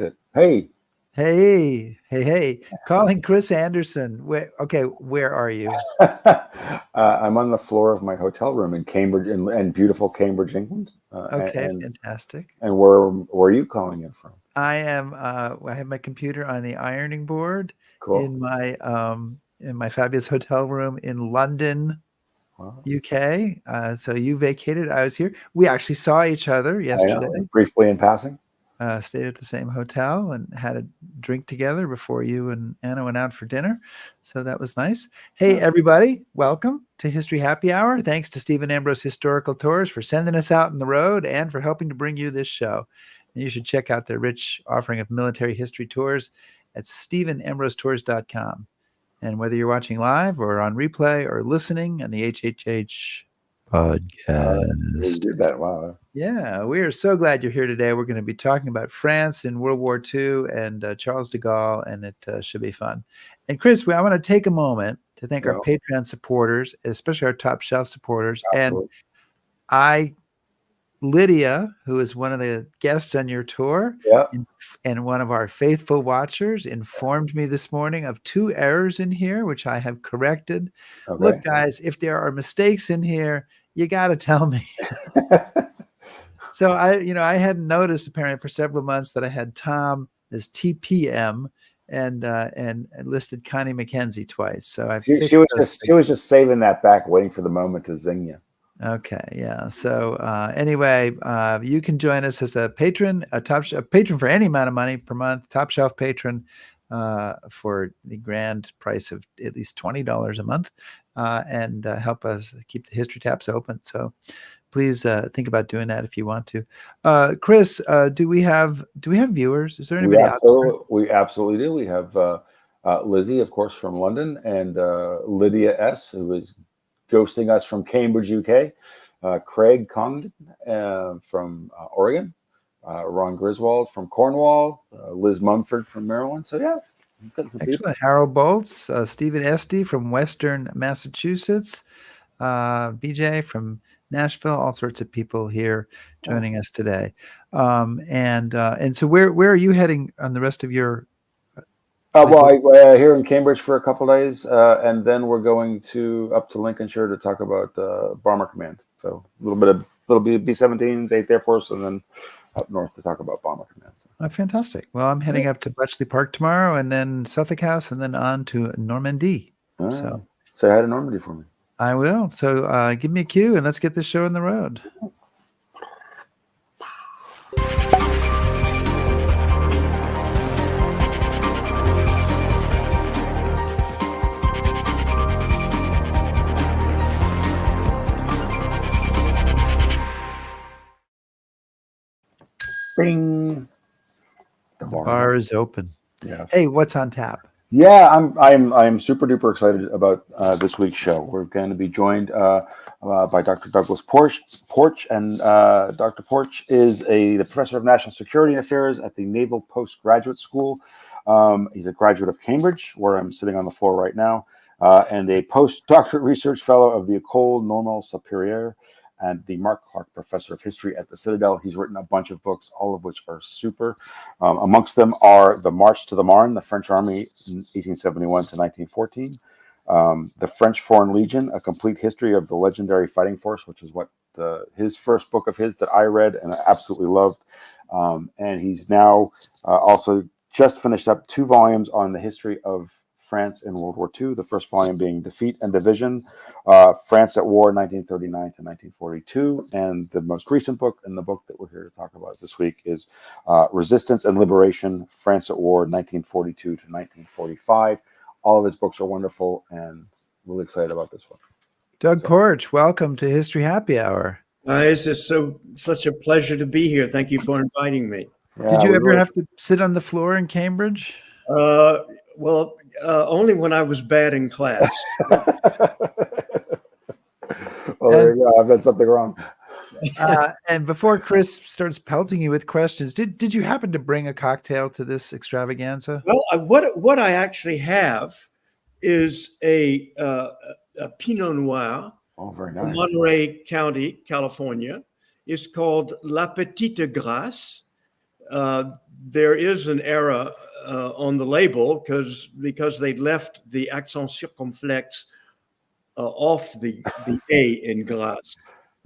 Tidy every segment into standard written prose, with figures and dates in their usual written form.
connect it. Hey. Hey. Calling Chris Anderson. Where are you? I'm on the floor of my hotel room in Cambridge, in beautiful Cambridge, England. Fantastic. And where are you calling in from? I am. I have my computer on the ironing board Cool. in my fabulous hotel room in London, Wow. UK. So you vacated. I was here. We actually saw each other yesterday. Briefly in passing. Stayed at the same hotel and had a drink together before you and Anna went out for dinner. So that was nice. Hey, everybody. Welcome to History Happy Hour. Thanks to Stephen Ambrose Historical Tours for sending us out on the road and for helping to bring you this show. And you should check out their rich offering of military history tours at StephenAmbroseTours.com. And whether you're watching live or on replay or listening on the HHH podcast. Did that. Wow. Yeah, we are so glad you're here today. We're going to be talking about France in World War II and Charles de Gaulle, and it should be fun. And Chris, I want to take a moment to thank our Patreon supporters, especially our top shelf supporters. Absolutely. And Lydia, who is one of the guests on your tour, and one of our faithful watchers, informed me this morning of 2 errors in here, which I have corrected. Okay. Look, guys, if there are mistakes in here, you got to tell me. So I hadn't noticed apparently for several months that I had Tom as TPM and listed Connie McKenzie twice. So she was just saving that back, waiting for the moment to zing you. Okay, yeah. So anyway, you can join us as a patron, a patron for any amount of money per month, top shelf patron for the grand price of at least $20 a month, and help us keep the history taps open. So please think about doing that if you want to. Chris, do we have viewers? Is there anybody out there? We absolutely do. We have Lizzie, of course, from London, and Lydia S., who is ghosting us from Cambridge, UK. Craig Congdon from Oregon. Ron Griswold from Cornwall. Liz Mumford from Maryland. So yeah. Excellent. Harold Bolts, Stephen Esty from Western Massachusetts. BJ from Nashville, all sorts of people here joining us today. And so where are you heading on the rest of your? Here in Cambridge for a couple of days, and then we're going up to Lincolnshire to talk about Bomber Command. So a little bit B-17s, 8th Air Force, and then up north to talk about Bomber Command. Oh, fantastic. Well, I'm heading up to Bletchley Park tomorrow, and then Suffolk House, and then on to Normandy. So say hi to Normandy for me. I will. So give me a cue and let's get this show on the road. Bing. The bar is open. Yes. Hey, what's on tap? Yeah, I'm super duper excited about this week's show. We're going to be joined by Dr. Douglas Porch, and Dr. Porch is the professor of national security affairs at the Naval Postgraduate School. He's a graduate of Cambridge, where I'm sitting on the floor right now, and a postdoctorate research fellow of the École Normale Supérieure and the Mark Clark Professor of History at the Citadel. He's written a bunch of books, all of which are super. Amongst them are The March to the Marne, the French Army in 1871 to 1914, The French Foreign Legion, A Complete History of the Legendary Fighting Force, which is what his first book of his that I read and I absolutely loved. And he's now also just finished up 2 volumes on the history of France in World War II, the first volume being Defeat and Division, France at War, 1939 to 1942. And the most recent book, and the book that we're here to talk about this week, is Resistance and Liberation, France at War, 1942 to 1945. All of his books are wonderful, and really excited about this one. Doug Porch, welcome to History Happy Hour. It's just such a pleasure to be here. Thank you for inviting me. Yeah, did you ever have to sit on the floor in Cambridge? Well, only when I was bad in class. Well, there you go. I've done something wrong. And before Chris starts pelting you with questions, did you happen to bring a cocktail to this extravaganza? Well, what I actually have is a Pinot Noir very nice. from Monterey County, California. It's called La Petite Grace. there is an error on the label because they left the accent circumflex off the A in glace.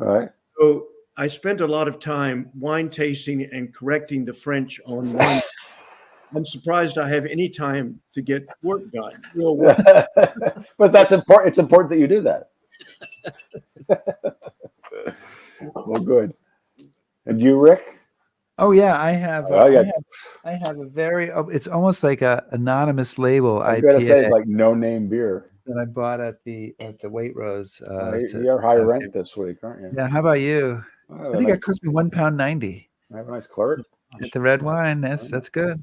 All right. So I spent a lot of time wine tasting and correcting the French on wine. I'm surprised I have any time to get work done, real work. But that's important. It's important that you do that. Well, good. And you, Rick? Oh yeah, I have. Oh, I have a very. It's almost like a anonymous label I was going to say IPA it's like no name beer. that I bought at the Waitrose. You're high rent this week, aren't you? Yeah. How about you? I think it cost me £1.90. I have a nice claret At the red wine. That's good.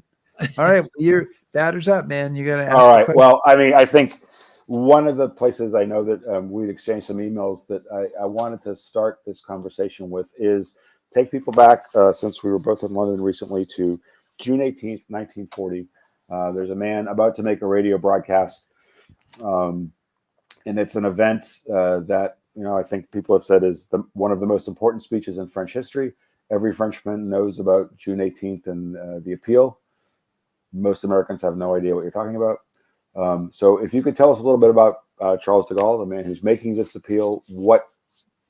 All right, your batter's up, man. You got to ask. All right. Well, I mean, I think one of the places I know that we'd exchanged some emails that I wanted to start this conversation with is take people back, since we were both in London recently, to June 18th, 1940. There's a man about to make a radio broadcast, and it's an event that, I think people have said is one of the most important speeches in French history. Every Frenchman knows about June 18th and the appeal. Most Americans have no idea what you're talking about. So if you could tell us a little bit about Charles de Gaulle, the man who's making this appeal, what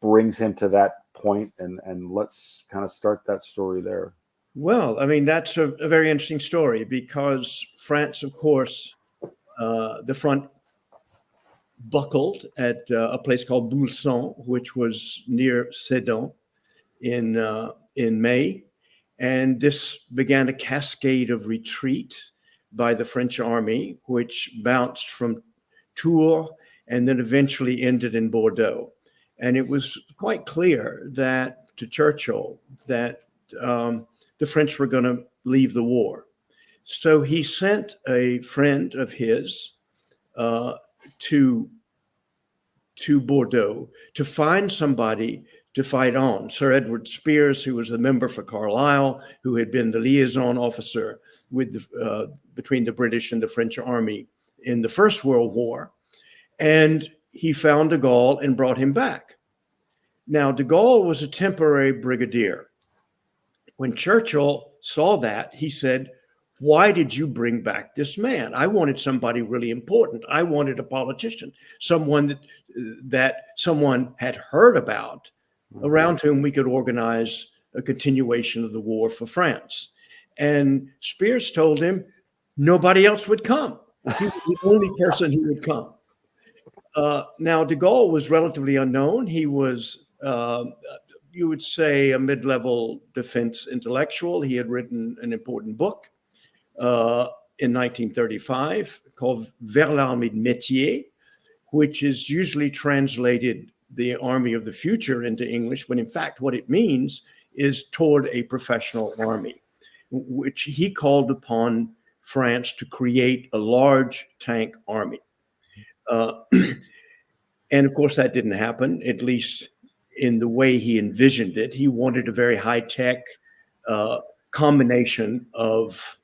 brings him to that point, and let's kind of start that story there. Well, I mean, that's a very interesting story because France, of course, the front buckled at a place called Boulson, which was near Sedan in May. And this began a cascade of retreat by the French army, which bounced from Tours and then eventually ended in Bordeaux. And it was quite clear that to Churchill that the French were going to leave the war. So he sent a friend of his to Bordeaux to find somebody to fight on. Sir Edward Spears, who was the member for Carlisle, who had been the liaison officer with between the British and the French army in the First World War. And he found de Gaulle and brought him back. Now, de Gaulle was a temporary brigadier. When Churchill saw that, he said, "Why did you bring back this man? I wanted somebody really important. I wanted a politician, someone that someone had heard about, around whom we could organize a continuation of the war for France." And Spears told him nobody else would come. He was the only person who would come. Now, de Gaulle was relatively unknown. He was, you would say, a mid-level defense intellectual. He had written an important book in 1935 called Vers l'armée de métier, which is usually translated the army of the future into English, when in fact what it means is toward a professional army, which he called upon France to create a large tank army. And of course that didn't happen, at least in the way he envisioned it. He wanted a very high-tech combination of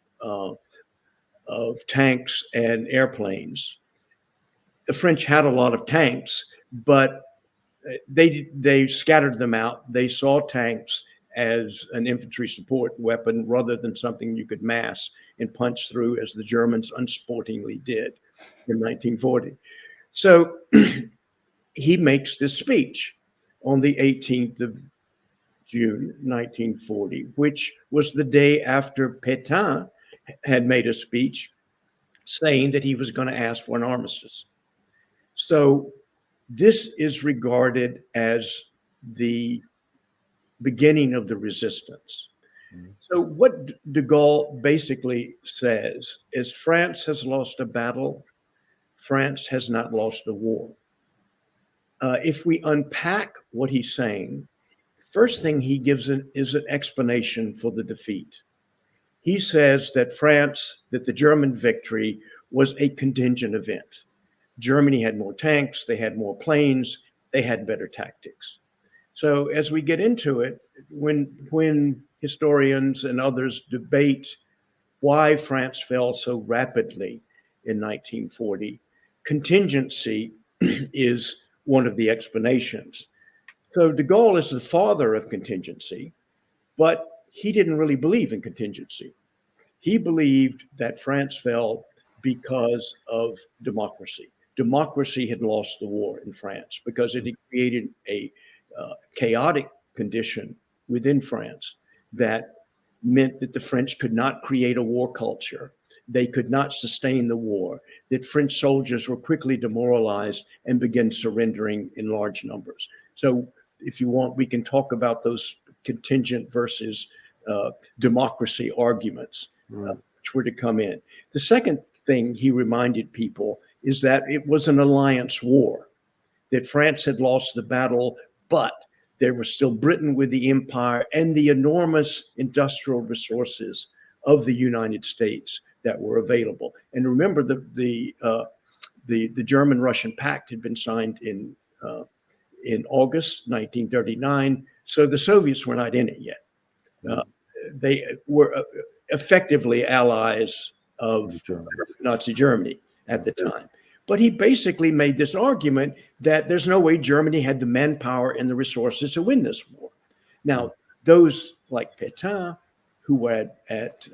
tanks and airplanes. The French had a lot of tanks, but they scattered them out. They saw tanks as an infantry support weapon rather than something you could mass and punch through, as the Germans unsportingly did in 1940. So he makes this speech on the 18th of June, 1940, which was the day after Pétain had made a speech saying that he was going to ask for an armistice. So this is regarded as the beginning of the resistance. So what de Gaulle basically says is France has lost a battle. France has not lost a war. If we unpack what he's saying, first thing he gives is an explanation for the defeat. He says that the German victory was a contingent event. Germany had more tanks, they had more planes, they had better tactics. So as we get into it, when historians and others debate why France fell so rapidly in 1940, contingency is one of the explanations. So de Gaulle is the father of contingency, but he didn't really believe in contingency. He believed that France fell because of democracy. Democracy had lost the war in France because it had created a chaotic condition within France that meant that the French could not create a war culture. They could not sustain the war, that French soldiers were quickly demoralized and began surrendering in large numbers. So if you want, we can talk about those contingent versus democracy arguments, which were to come in. The second thing he reminded people is that it was an alliance war, that France had lost the battle, but there was still Britain with the empire and the enormous industrial resources of the United States that were available. And remember, the German-Russian Pact had been signed in August 1939, so the Soviets were not in it yet. They were effectively allies of Nazi Germany at the time. But he basically made this argument that there's no way Germany had the manpower and the resources to win this war. Now, those like Pétain, who were at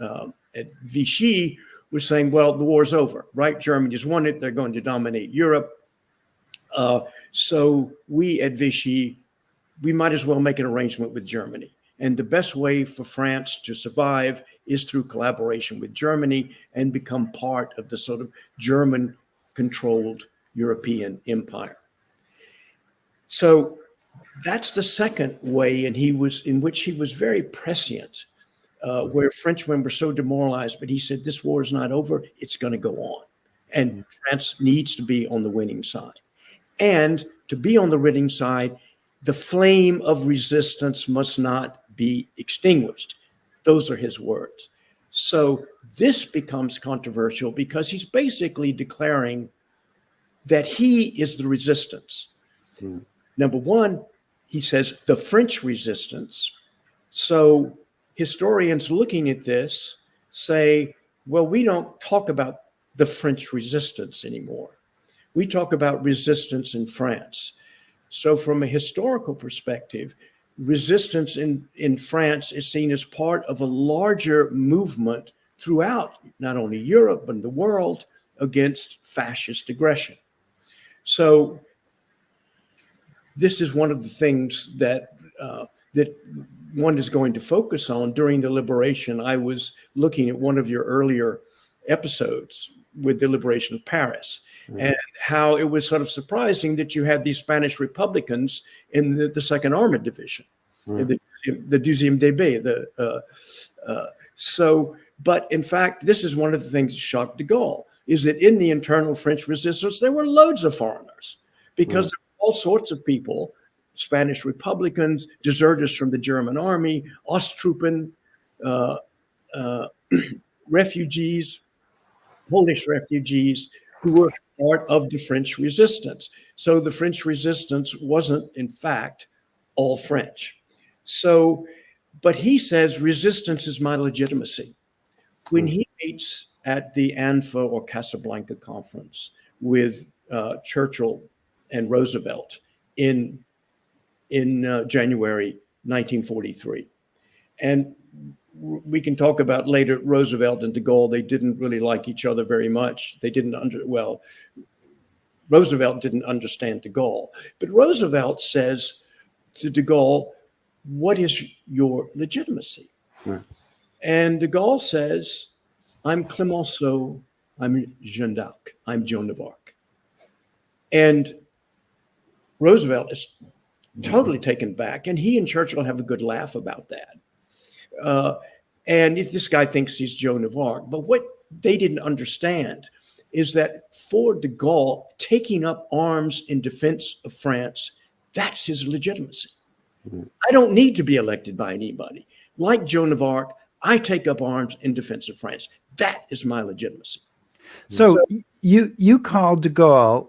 Vichy, were saying, well, the war's over, right? Germany's won it. They're going to dominate Europe. So we at Vichy, we might as well make an arrangement with Germany. And the best way for France to survive is through collaboration with Germany and become part of the sort of German-controlled European empire. So that's the second way, and in which he was very prescient, where Frenchmen were so demoralized, but he said, this war is not over, it's going to go on. And France needs to be on the winning side. And to be on the winning side, the flame of resistance must not be extinguished. Those are his words. So this becomes controversial because he's basically declaring that he is the resistance. Number one, he says the French resistance. So historians looking at this say, well, we don't talk about the French resistance anymore. We talk about resistance in France. So from a historical perspective, resistance in France is seen as part of a larger movement throughout not only Europe, but the world against fascist aggression. So this is one of the things that one is going to focus on during the liberation. I was looking at one of your earlier episodes with the liberation of Paris, and how it was sort of surprising that you had these Spanish Republicans in the Second Armored Division, the Deuxième DB. But in fact, this is one of the things that shocked de Gaulle, is that in the internal French resistance, there were loads of foreigners, because there were all sorts of people, Spanish Republicans, deserters from the German army, Osttruppen, refugees, Polish refugees, who were part of the French resistance. So the French resistance wasn't, in fact, all French. So, but he says resistance is my legitimacy. When he meets at the ANFA or Casablanca conference with Churchill and Roosevelt in January 1943, and we can talk about later Roosevelt and de Gaulle. They didn't really like each other very much. Roosevelt didn't understand de Gaulle, but Roosevelt says to de Gaulle, what is your legitimacy? And de Gaulle says, I'm Clemenceau, I'm Jeanne d'Arc, I'm Joan of Arc. And Roosevelt is totally taken back, and he and Churchill have a good laugh about that. And if this guy thinks he's Joan of Arc, but what they didn't understand is that for de Gaulle, taking up arms in defense of France, that's his legitimacy. I don't need to be elected by anybody. Like Joan of Arc, I take up arms in defense of France. That is my legitimacy. So you called de Gaulle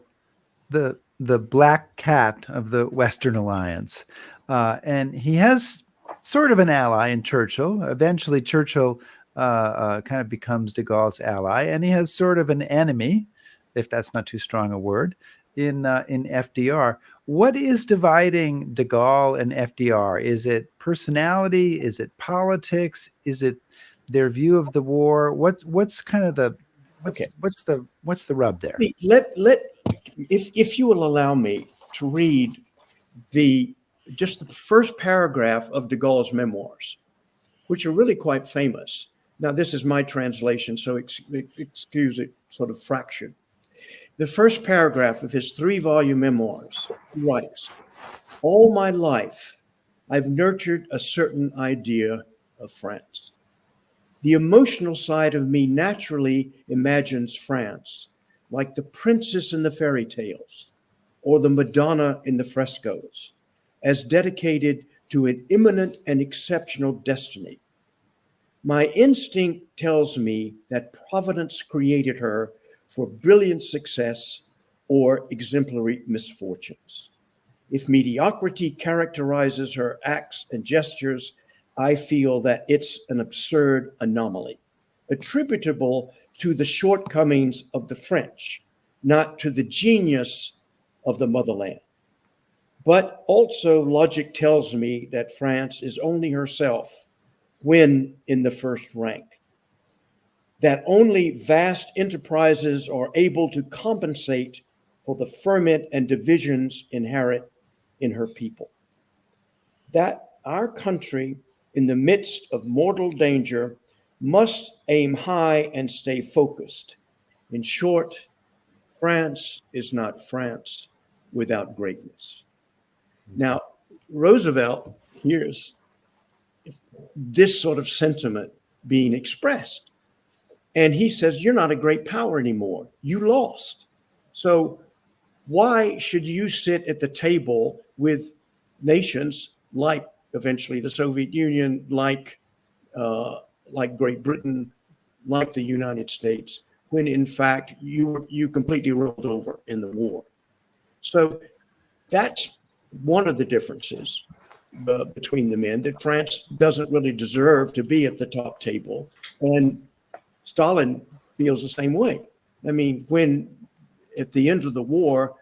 the black cat of the Western Alliance, and he has sort of an ally in Churchill. Eventually, Churchill kind of becomes de Gaulle's ally, and he has sort of an enemy, if that's not too strong a word, in FDR. What is dividing de Gaulle and FDR? Is it personality? Is it politics? Is it their view of the war? What's kind of the what's the rub there? If you will allow me to read just the first paragraph of de Gaulle's memoirs, which are really quite famous. Now, this is my translation, so excuse it, sort of fractured. The first paragraph of his 3-volume memoirs, he writes, "All my life, I've nurtured a certain idea of France. The emotional side of me naturally imagines France like the princess in the fairy tales or the Madonna in the frescoes, as dedicated to an imminent and exceptional destiny. My instinct tells me that Providence created her for brilliant success or exemplary misfortunes. If mediocrity characterizes her acts and gestures, I feel that it's an absurd anomaly, attributable to the shortcomings of the French, not to the genius of the motherland. But also logic tells me that France is only herself when in the first rank, that only vast enterprises are able to compensate for the ferment and divisions inherent in her people. That our country, in the midst of mortal danger, must aim high and stay focused. In short, France is not France without greatness." Now, Roosevelt hears this sort of sentiment being expressed. And he says, "You're not a great power anymore. You lost. So why should you sit at the table with nations like eventually the Soviet Union, like Great Britain, like the United States, when in fact you completely rolled over in the war?" So that's one of the differences between the men, that France doesn't really deserve to be at the top table. And Stalin feels the same way. I mean, when at the end of the war,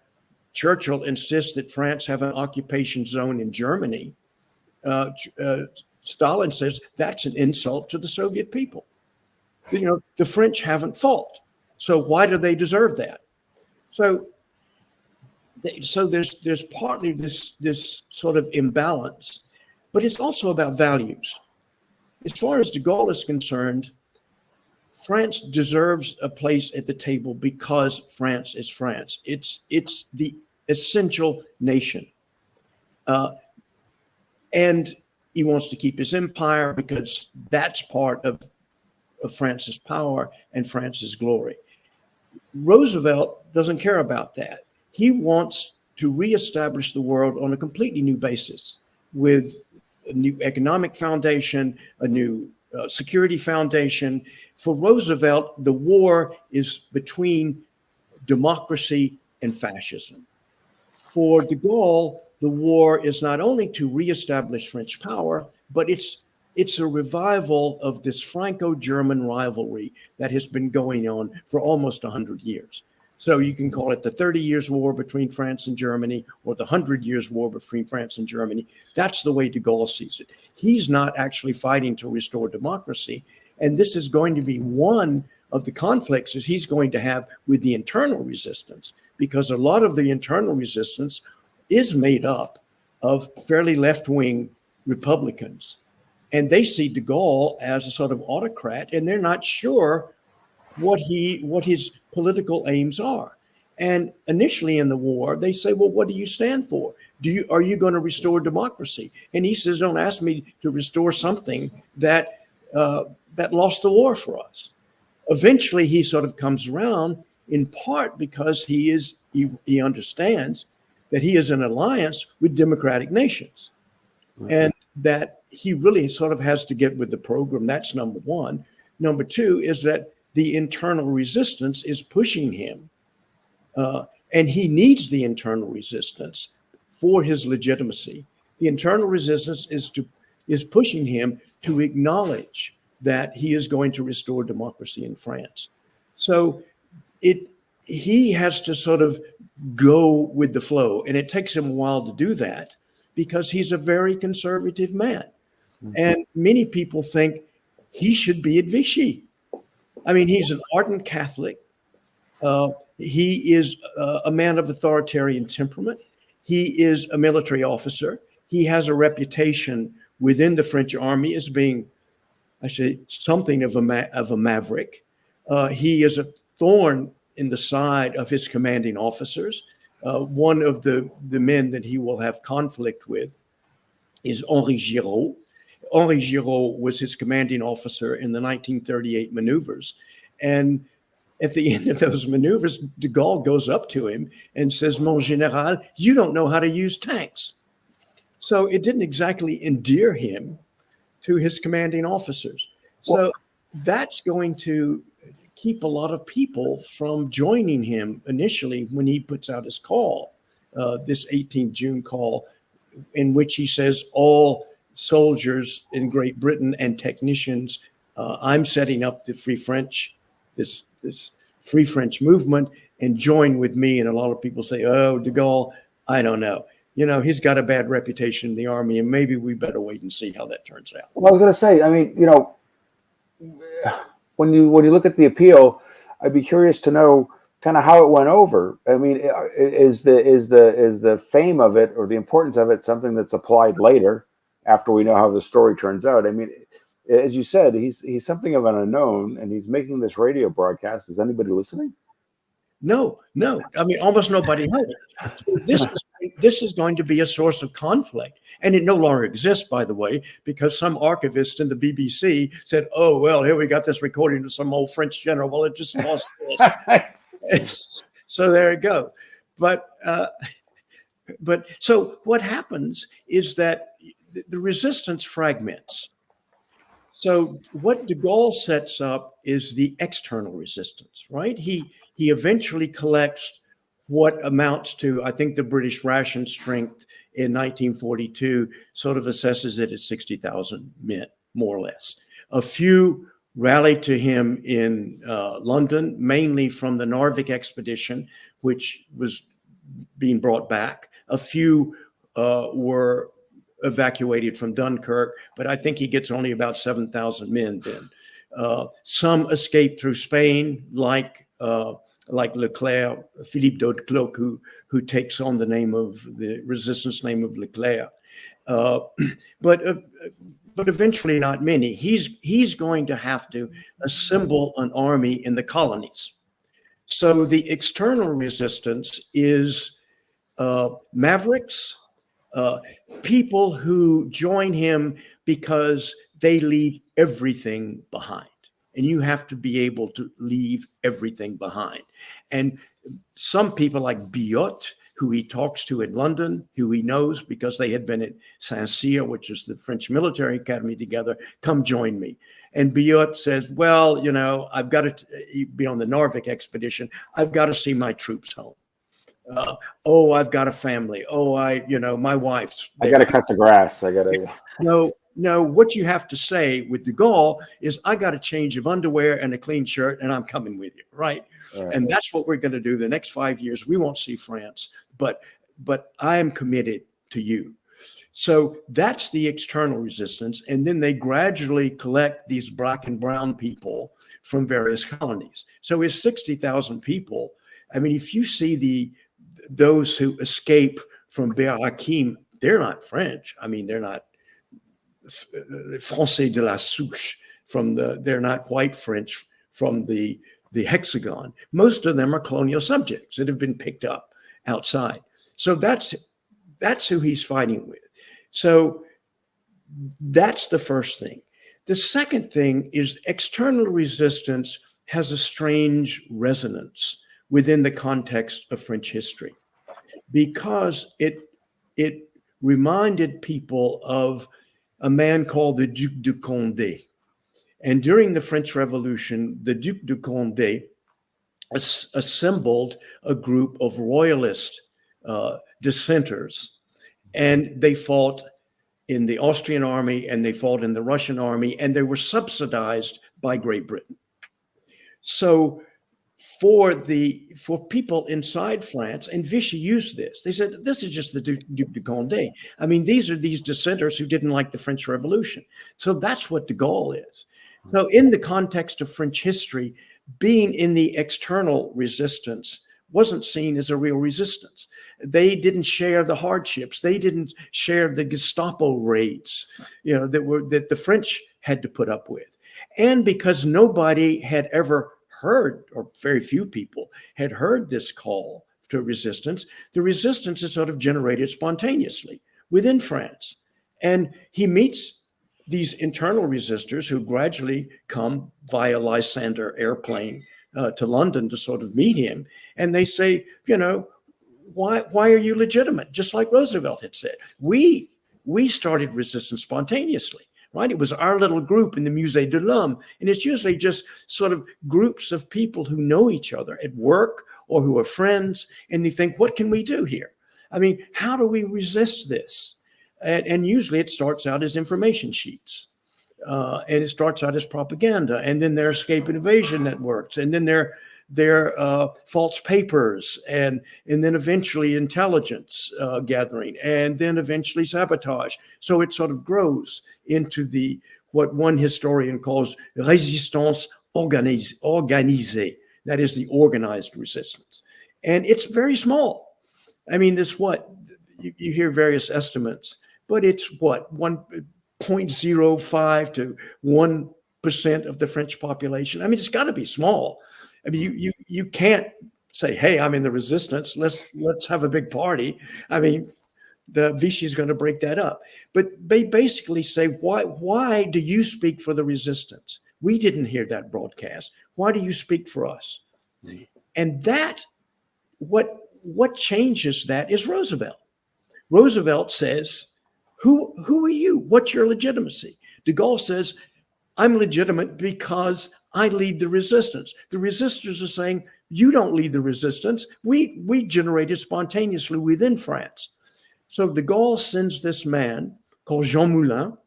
Churchill insists that France have an occupation zone in Germany, Stalin says that's an insult to the Soviet people. You know, the French haven't fought, so why do they deserve that? So there's partly this sort of imbalance, but it's also about values. As far as de Gaulle is concerned, France deserves a place at the table because France is France. It's the essential nation. And he wants to keep his empire because that's part of France's power and France's glory. Roosevelt doesn't care about that. He wants to reestablish the world on a completely new basis, with a new economic foundation, a new security foundation. For Roosevelt, the war is between democracy and fascism. For de Gaulle, the war is not only to reestablish French power, but it's a revival of this Franco-German rivalry that has been going on for almost 100 years. So you can call it the 30 Years' War between France and Germany, or the 100 Years' War between France and Germany. That's the way de Gaulle sees it. He's not actually fighting to restore democracy. And this is going to be one of the conflicts that he's going to have with the internal resistance, because a lot of the internal resistance is made up of fairly left-wing Republicans. And they see de Gaulle as a sort of autocrat, and they're not sure what his political aims are. And initially in the war, they say, well, what do you stand for? Are you going to restore democracy? And he says, don't ask me to restore something that lost the war for us. Eventually, he sort of comes around, in part because he understands that he is in alliance with democratic nations, and that he really sort of has to get with the program. That's number one. Number two is that the internal resistance is pushing him, and he needs the internal resistance for his legitimacy. The internal resistance is pushing him to acknowledge that he is going to restore democracy in France. So he has to sort of go with the flow. And it takes him a while to do that because he's a very conservative man. And many people think he should be at Vichy. I mean, he's an ardent Catholic. He is a man of authoritarian temperament. He is a military officer. He has a reputation within the French army as being, I say, something of a maverick. He is a thorn in the side of his commanding officers. One of the men that he will have conflict with is Henri Giraud. Henri Giraud was his commanding officer in the 1938 maneuvers. And at the end of those maneuvers, de Gaulle goes up to him and says, "Mon général, you don't know how to use tanks." So it didn't exactly endear him to his commanding officers. So that's going to keep a lot of people from joining him initially when he puts out his call, this 18th June call, in which he says all soldiers in Great Britain and technicians, I'm setting up the Free French, this Free French movement, and join with me. And a lot of people say, oh, de Gaulle, I don't know. You know, he's got a bad reputation in the army, and maybe we better wait and see how that turns out. Well, I was going to say, I mean, you know, when you look at the appeal, I'd be curious to know kind of how it went over. I mean, is the fame of it or the importance of it something that's applied later after we know how the story turns out? I mean, as you said, he's something of an unknown, and he's making this radio broadcast. Is anybody listening? No. I mean, almost nobody heard it. This is going to be a source of conflict. And it no longer exists, by the way, because some archivist in the BBC said, oh, well, here we got this recording of some old French general. Well, it just lost this. So there you go. But so what happens is that the resistance fragments. So what de Gaulle sets up is the external resistance, right? He eventually collects what amounts to, I think the British ration strength in 1942 sort of assesses it at 60,000 men, more or less. A few rallied to him in London, mainly from the Narvik expedition, which was being brought back. A few were evacuated from Dunkirk, but I think he gets only about 7,000 men then. Some escaped through Spain, like Leclerc, Philippe d'Hautecloque, who takes on the name of the resistance name of Leclerc. But eventually not many. He's going to have to assemble an army in the colonies. So the external resistance is mavericks, people who join him because they leave everything behind. And you have to be able to leave everything behind. And some people like Biot, who he talks to in London, who he knows because they had been at Saint-Cyr, which is the French military academy together, come join me. And Biot says, well, you know, I've got to be on the Narvik expedition. I've got to see my troops home. I've got a family. My wife's there. I got to cut the grass. I got to. No, what you have to say with de Gaulle is, I got a change of underwear and a clean shirt, and I'm coming with you, right? And that's what we're going to do the next 5 years. We won't see France, but I am committed to you. So that's the external resistance. And then they gradually collect these black and brown people from various colonies. So it's 60,000 people. I mean, if you see those who escape from Bir Hakeim, they're not French. I mean, they're not Français de la souche they're not white French from the hexagon. Most of them are colonial subjects that have been picked up outside. So that's who he's fighting with. So that's the first thing. The second thing is external resistance has a strange resonance within the context of French history, because it reminded people of a man called the Duc de Condé. And during the French Revolution, the Duc de Condé assembled a group of royalist dissenters, and they fought in the Austrian army and they fought in the Russian army, and they were subsidized by Great Britain. So for people inside France, and Vichy used this. They said, this is just the Duc de Condé. I mean, these are these dissenters who didn't like the French Revolution. So that's what de Gaulle is. So in the context of French history, being in the external resistance wasn't seen as a real resistance. They didn't share the hardships. They didn't share the Gestapo raids, that the French had to put up with. And because nobody had ever heard, or very few people had heard, this call to resistance, the resistance is sort of generated spontaneously within France. And he meets these internal resistors who gradually come via Lysander airplane to London to sort of meet him. And they say, why are you legitimate? Just like Roosevelt had said, we started resistance spontaneously. Right? It was our little group in the Musée de l'Homme. And it's usually just sort of groups of people who know each other at work or who are friends. And they think, what can we do here? I mean, how do we resist this? And usually it starts out as information sheets. And it starts out as propaganda. And then there are escape and evasion networks. And then there are false papers. And then eventually intelligence gathering. And then eventually sabotage. So it sort of grows into what one historian calls résistance organisée. That is the organized resistance. And it's very small. I mean, it's what? You hear various estimates, but it's what? 1.05 to 1% of the French population. I mean, it's got to be small. I mean, you can't say, hey, I'm in the resistance. Let's have a big party. I mean, the Vichy is going to break that up. But they basically say, why do you speak for the resistance? We didn't hear that broadcast. Why do you speak for us? Mm-hmm. And that, what changes that is Roosevelt. Roosevelt says, who are you? What's your legitimacy? De Gaulle says, I'm legitimate because I lead the resistance. The resistors are saying, you don't lead the resistance. We generated spontaneously within France. So de Gaulle sends this man called Jean Moulin,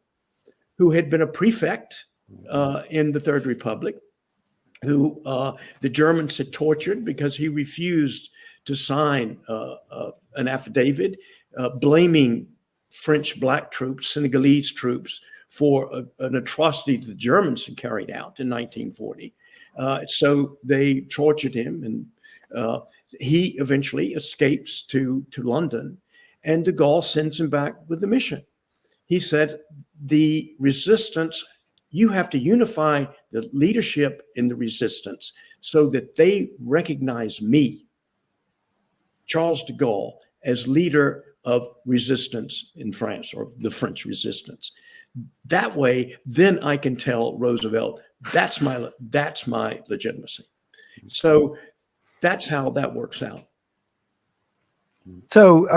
who had been a prefect in the Third Republic, who the Germans had tortured because he refused to sign an affidavit blaming French black troops, Senegalese troops, for an atrocity that the Germans had carried out in 1940. So they tortured him, and he eventually escapes to London. And de Gaulle sends him back with the mission. He said, the resistance, you have to unify the leadership in the resistance so that they recognize me, Charles de Gaulle, as leader of resistance in France, or the French resistance. That way, then I can tell Roosevelt, that's my legitimacy. So that's how that works out. So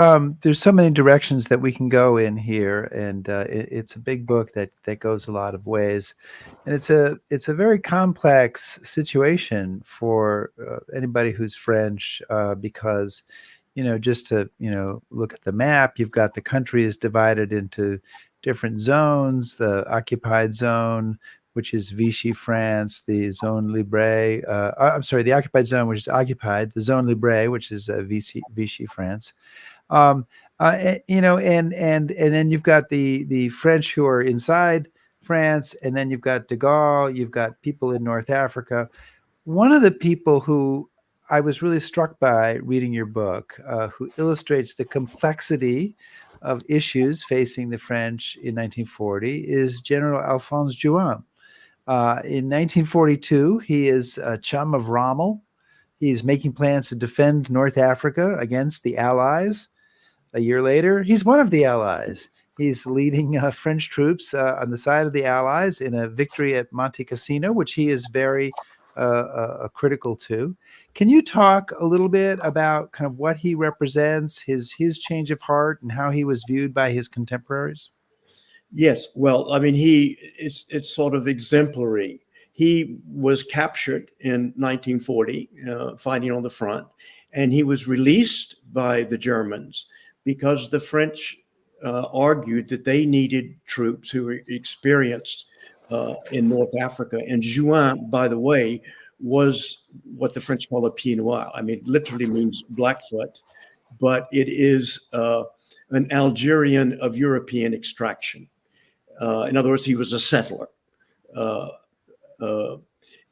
there's so many directions that we can go in here, and it's a big book that goes a lot of ways, and it's a very complex situation for anybody who's French, because just to look at the map, you've got the country is divided into different zones: the occupied zone, which is Vichy France, the zone libre, the occupied zone, which is occupied, the zone libre, which is Vichy France. And then you've got the French who are inside France, and then you've got de Gaulle, you've got people in North Africa. One of the people who I was really struck by reading your book, who illustrates the complexity of issues facing the French in 1940, is General Alphonse Juin. In 1942, he is a chum of Rommel. He's making plans to defend North Africa against the Allies. A year later, he's one of the Allies. He's leading French troops on the side of the Allies in a victory at Monte Cassino, which he is very critical to. Can you talk a little bit about kind of what he represents, his change of heart, and how he was viewed by his contemporaries? Yes. Well, I mean, it's sort of exemplary. He was captured in 1940, fighting on the front, and he was released by the Germans because the French argued that they needed troops who were experienced in North Africa. And Juin, by the way, was what the French call a pied noir. I mean, it literally means Blackfoot, but it is an Algerian of European extraction. In other words, he was a settler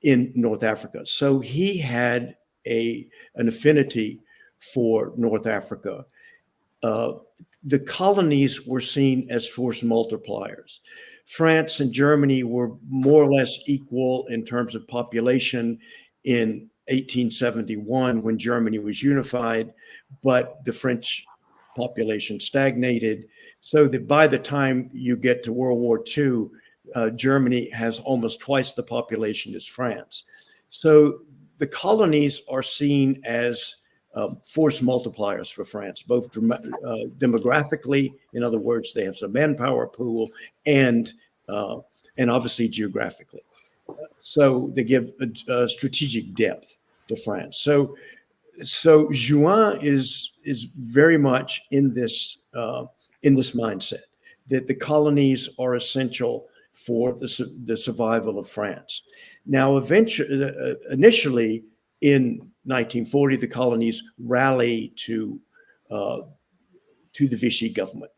in North Africa. So he had an affinity for North Africa. The colonies were seen as force multipliers. France and Germany were more or less equal in terms of population in 1871 when Germany was unified, but the French population stagnated, so that by the time you get to World War II, Germany has almost twice the population as France. So the colonies are seen as force multipliers for France, both demographically, in other words, they have some manpower pool, and obviously geographically. So they give a strategic depth to France. So Juin is very much in this mindset that the colonies are essential for the survival of France. Now, initially in 1940, the colonies rally to the Vichy government,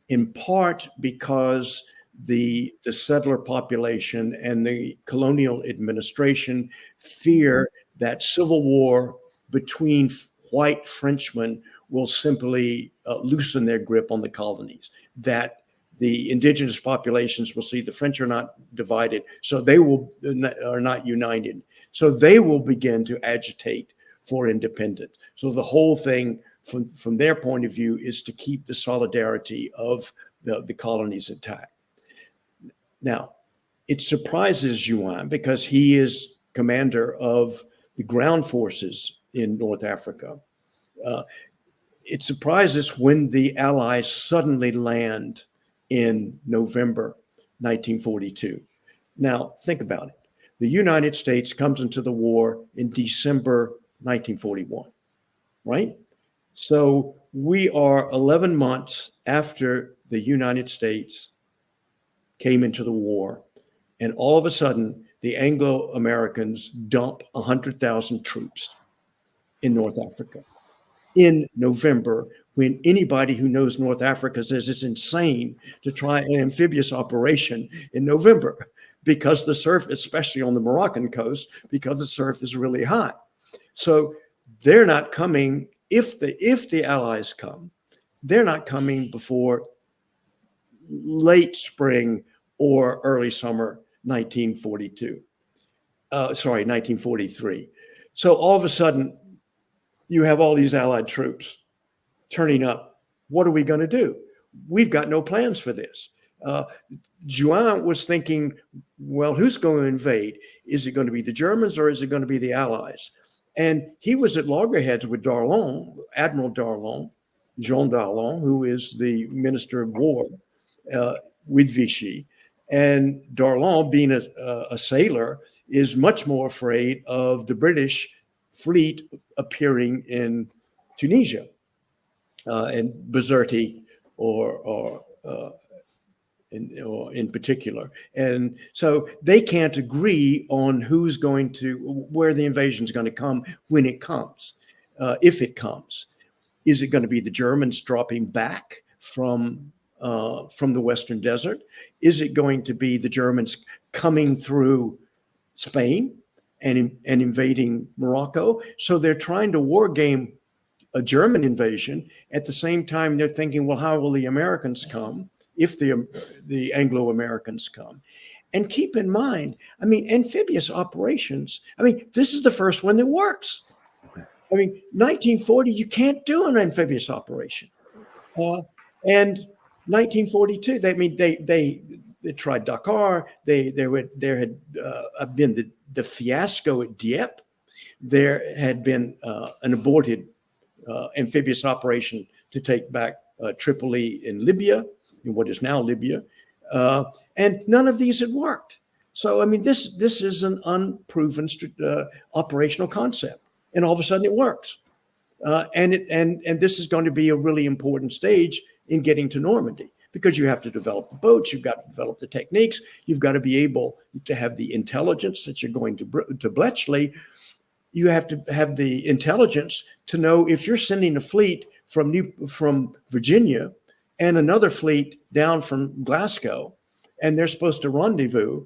in part because the settler population and the colonial administration fear that civil war between white Frenchmen will simply loosen their grip on the colonies, that the indigenous populations will see the French are not divided, so they are not united. So they will begin to agitate for independence. So the whole thing from their point of view is to keep the solidarity of the colonies intact. Now, it surprises Juin because he is commander of the ground forces in North Africa. It surprises when the Allies suddenly land in November 1942. Now, think about it. The United States comes into the war in December 1941, right? So we are 11 months after the United States came into the war, and all of a sudden, the Anglo-Americans dump 100,000 troops in North Africa in November, when anybody who knows North Africa says it's insane to try an amphibious operation in November because the surf, especially on the Moroccan coast, because the surf is really high. So they're not coming, if the Allies come, they're not coming before late spring or early summer 1943. So all of a sudden, you have all these Allied troops turning up. What are we going to do? We've got no plans for this. Juin was thinking, well, who's going to invade? Is it going to be the Germans or is it going to be the Allies? And he was at loggerheads with Darlan, Admiral Darlan, Jean Darlan, who is the Minister of War with Vichy. And Darlan, being a sailor, is much more afraid of the British fleet appearing in Tunisia and Bizerti or in particular. And so they can't agree on where the invasion is going to come when it comes, if it comes. Is it going to be the Germans dropping back from the Western Desert? Is it going to be the Germans coming through Spain and invading Morocco? So they're trying to war game a German invasion. At the same time, they're thinking, well, how will the Americans come if the Anglo-Americans come? And keep in mind, I mean, amphibious operations, I mean, this is the first one that works. I mean, 1940, you can't do an amphibious operation. And 1942, they tried Dakar. There had been the fiasco at Dieppe. There had been an aborted amphibious operation to take back Tripoli in Libya, in what is now Libya, and none of these had worked. So, I mean, this is an unproven operational concept, and all of a sudden it works. And this is going to be a really important stage in getting to Normandy. because you have to develop the boats, you've got to develop the techniques, you've got to be able to have the intelligence that you're going to Bletchley. You have to have the intelligence to know if you're sending a fleet from Virginia and another fleet down from Glasgow, and they're supposed to rendezvous,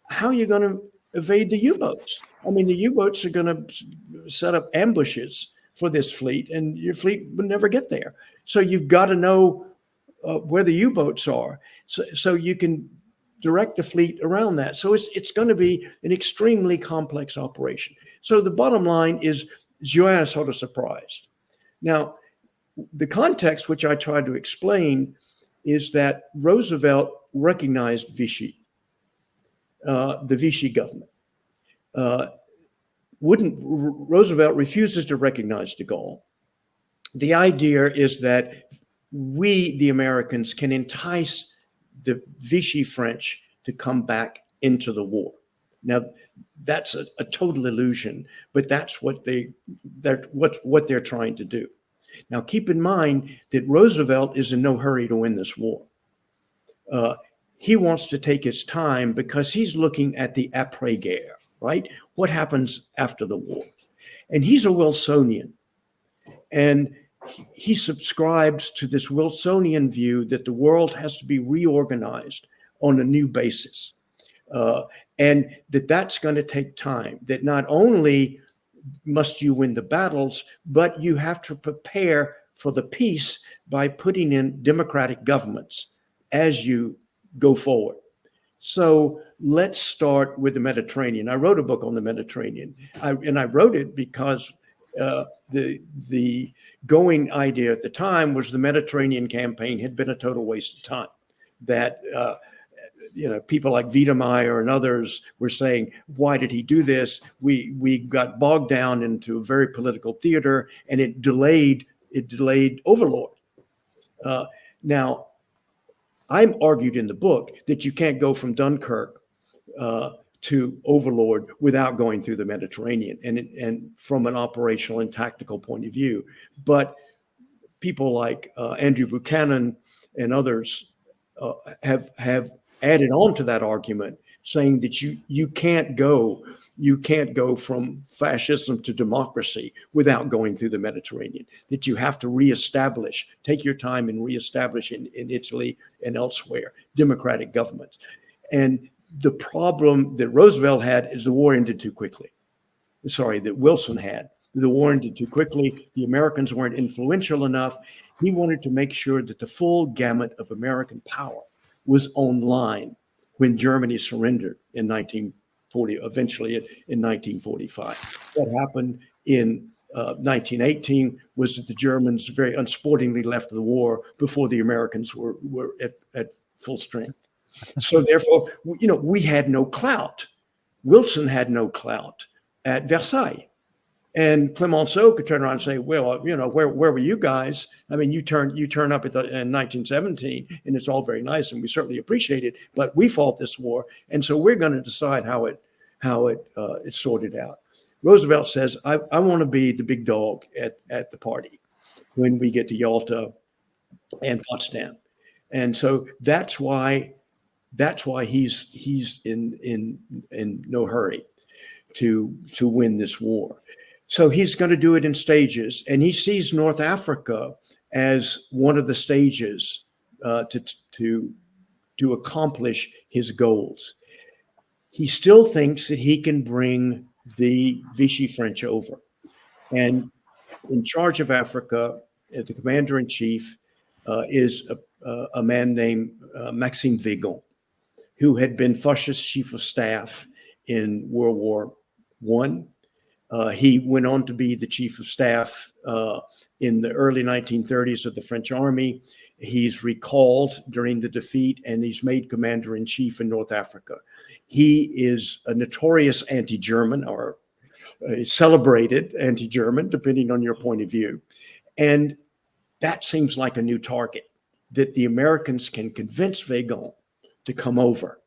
how are you going to evade the U-boats? I mean, the U-boats are going to set up ambushes for this fleet, and your fleet would never get there. So you've got to know where the U-boats are, so you can direct the fleet around that. So it's going to be an extremely complex operation. So the bottom line is Juin is sort of surprised. Now, the context which I tried to explain is that Roosevelt recognized Vichy, the Vichy government. Roosevelt refuses to recognize de Gaulle. The idea is that we, the Americans, can entice the Vichy French to come back into the war. Now, that's a total illusion, but that's what they're trying to do. Now, keep in mind that Roosevelt is in no hurry to win this war. He wants to take his time because he's looking at the après-guerre, right? What happens after the war? And he's a Wilsonian. And he subscribes to this Wilsonian view that the world has to be reorganized on a new basis. And that's going to take time, that not only must you win the battles, but you have to prepare for the peace by putting in democratic governments as you go forward. So let's start with the Mediterranean. I wrote a book on the Mediterranean, and I wrote it because the going idea at the time was the Mediterranean campaign had been a total waste of time. That people like Wiedemeyer and others were saying, why did he do this? We got bogged down into a very political theater, and it delayed Overlord. Now, I argued in the book that you can't go from Dunkirk to Overlord without going through the Mediterranean, and from an operational and tactical point of view. But people like Andrew Buchanan and others have added on to that argument, saying that you can't go from fascism to democracy without going through the Mediterranean, that you have to take your time and reestablish in Italy and elsewhere democratic governments. And the problem that Roosevelt had is the war ended too quickly. Sorry, that Wilson had. The war ended too quickly. The Americans weren't influential enough. He wanted to make sure that the full gamut of American power was online when Germany surrendered in 1940, eventually in 1945. What happened in 1918 was that the Germans very unsportingly left the war before the Americans were at full strength. So therefore, we had no clout. Wilson had no clout at Versailles. And Clemenceau could turn around and say, well, where were you guys? I mean, you turn up in 1917, and it's all very nice, and we certainly appreciate it. But we fought this war, and so we're going to decide how it's sorted out. Roosevelt says, I want to be the big dog at the party when we get to Yalta and Potsdam, and so that's why he's in no hurry to win this war. So he's going to do it in stages, and he sees North Africa as one of the stages to accomplish his goals. He still thinks that he can bring the Vichy French over, and in charge of Africa, the commander-in-chief is a man named Maxime Weygand, who had been Foch's chief of staff in World War I. He went on to be the chief of staff in the early 1930s of the French army. He's recalled during the defeat, and he's made commander-in-chief in North Africa. He is a notorious anti-German, or celebrated anti-German, depending on your point of view. And that seems like a new target, that the Americans can convince Weygand to come over,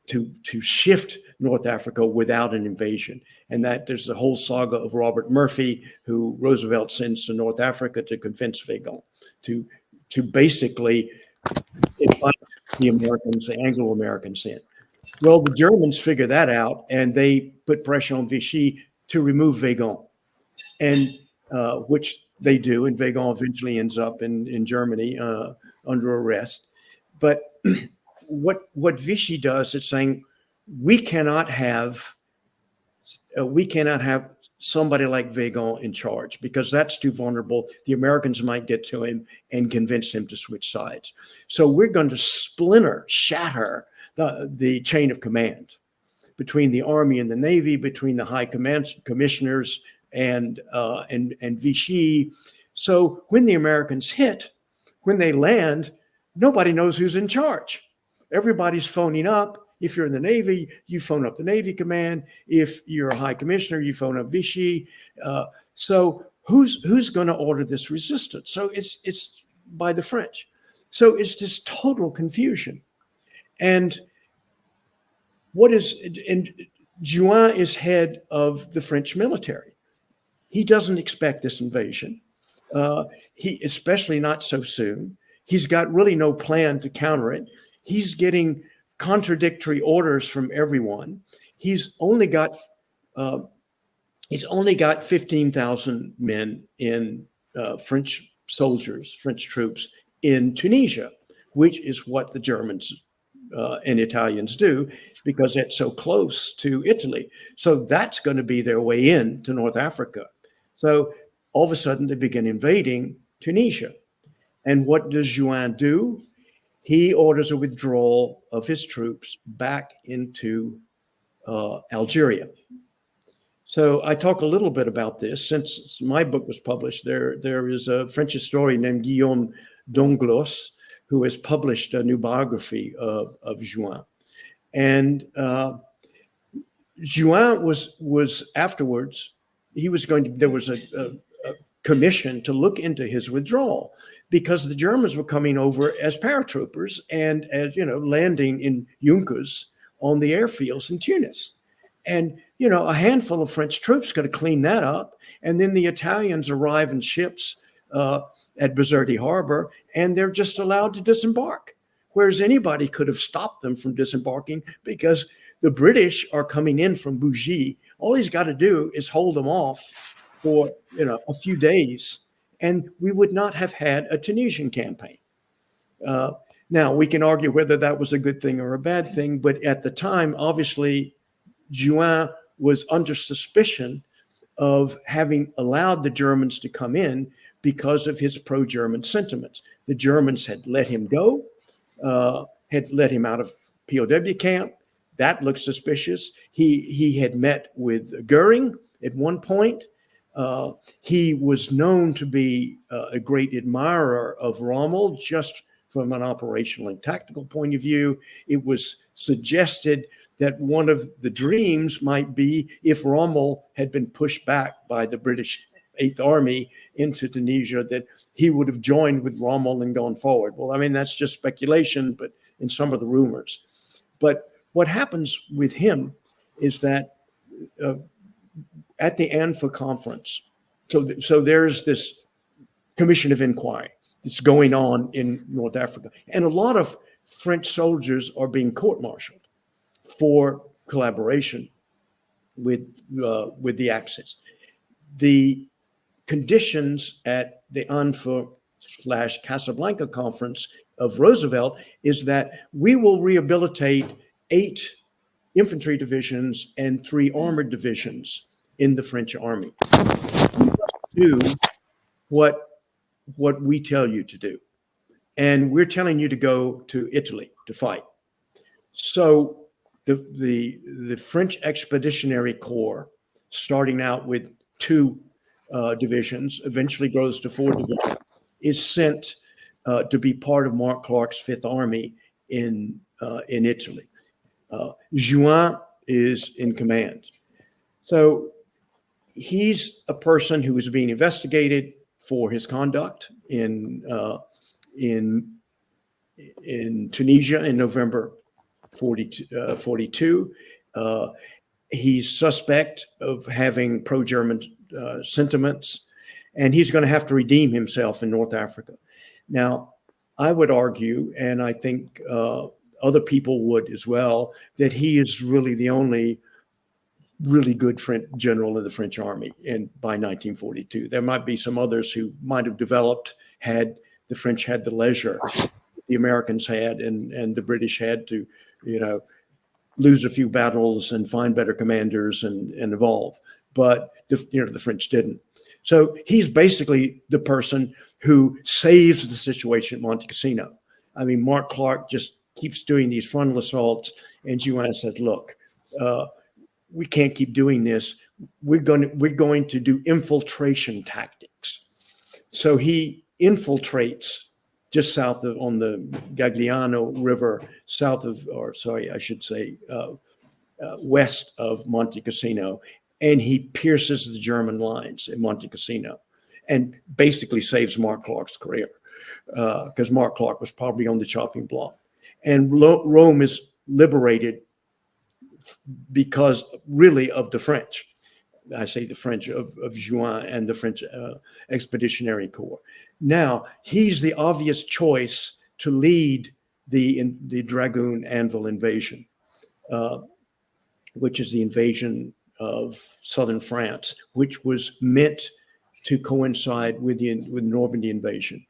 to shift North Africa without an invasion. And that there's the whole saga of Robert Murphy, who Roosevelt sends to North Africa to convince Weygand to basically invite the Americans, the Anglo-Americans in. Well, the Germans figure that out, and they put pressure on Vichy to remove Weygand, and which they do, and Weygand eventually ends up in Germany under arrest. But what Vichy does is saying, we cannot have somebody like Weygand in charge, because that's too vulnerable. The Americans might get to him and convince him to switch sides. So we're going to shatter the chain of command between the Army and the Navy, between the high commissioners and Vichy. So when the Americans when they land, nobody knows who's in charge. Everybody's phoning up. If you're in the Navy, you phone up the Navy command. If you're a high commissioner, you phone up Vichy. So who's going to order this resistance? So it's by the French. So it's this total confusion. And Juin is head of the French military. He doesn't expect this invasion. Especially not so soon. He's got really no plan to counter it. He's getting contradictory orders from everyone. He's only got 15,000 men in French troops in Tunisia, which is what the Germans and Italians do, because it's so close to Italy. So that's going to be their way in to North Africa. So all of a sudden they begin invading Tunisia. And what does Juin do? He orders a withdrawal of his troops back into Algeria. So I talk a little bit about this. Since my book was published, there is a French historian named Guillaume Douglas who has published a new biography of Juin. And Juin was afterwards, there was a commission to look into his withdrawal, because the Germans were coming over as paratroopers and as landing in yuncas on the airfields in Tunis. And a handful of French troops got to clean that up. And then the Italians arrive in ships at Bizerte Harbor, and they're just allowed to disembark. Whereas anybody could have stopped them from disembarking, because the British are coming in from Bougie. All he's got to do is hold them off for a few days, and we would not have had a Tunisian campaign. Now, we can argue whether that was a good thing or a bad thing, but at the time, obviously, Juin was under suspicion of having allowed the Germans to come in because of his pro-German sentiments. The Germans had let him go, had let him out of POW camp. That looked suspicious. He had met with Goering at one point. He was known to be a great admirer of Rommel, just from an operational and tactical point of view. It was suggested that one of the dreams might be, if Rommel had been pushed back by the British Eighth Army into Tunisia, that he would have joined with Rommel and gone forward. Well, I mean, that's just speculation, but in some of the rumors. But what happens with him is that at the Anfa conference, so there's this commission of inquiry that's going on in North Africa, and a lot of French soldiers are being court-martialed for collaboration with the Axis. The conditions at the Anfa/Casablanca conference of Roosevelt is that we will rehabilitate 8 infantry divisions and 3 armored divisions in the French army. You must do what we tell you to do. And we're telling you to go to Italy to fight. So the French Expeditionary Corps, starting out with 2 divisions, eventually grows to 4 divisions, is sent to be part of Mark Clark's Fifth Army in Italy. Juin is in command. So he's a person who is being investigated for his conduct in Tunisia in November 42. He's suspect of having pro-German sentiments, and he's going to have to redeem himself in North Africa. Now, I would argue, and I think other people would as well, that he is really the only really good French general in the French army by 1942. There might be some others who might have developed had the French had the leisure the Americans had, and the British had to, lose a few battles and find better commanders and evolve. But the French didn't. So he's basically the person who saves the situation at Monte Cassino. I mean, Mark Clark just keeps doing these frontal assaults, and Juin says, "Look, we can't keep doing this. We're going to do infiltration tactics." So he infiltrates just south of on the Gagliano River, west of Monte Cassino, and he pierces the German lines in Monte Cassino, and basically saves Mark Clark's career because Mark Clark was probably on the chopping block, and Rome is liberated because really of the French. I say the French of Juin and the French Expeditionary Corps. Now he's the obvious choice to lead the Dragoon Anvil invasion, which is the invasion of southern France, which was meant to coincide with the Normandy invasion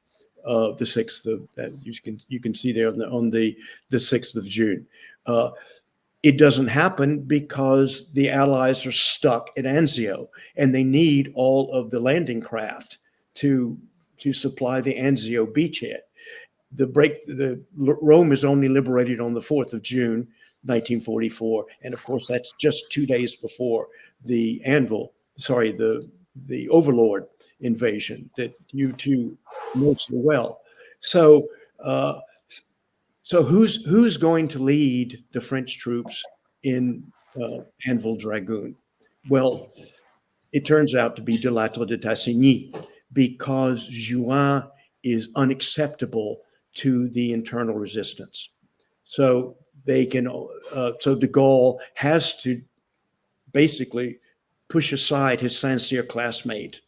of the 6th of that you can see there on the 6th of June. It doesn't happen because the Allies are stuck at Anzio, and they need all of the landing craft to supply the Anzio beachhead. Rome is only liberated on the 4th of June, 1944, and of course that's just 2 days before the Overlord invasion that you two know so well. So who's going to lead the French troops in Anvil Dragoon? Well, it turns out to be de Lattre de Tassigny, because Juin is unacceptable to the internal resistance. So de Gaulle has to basically push aside his Saint-Cyr classmate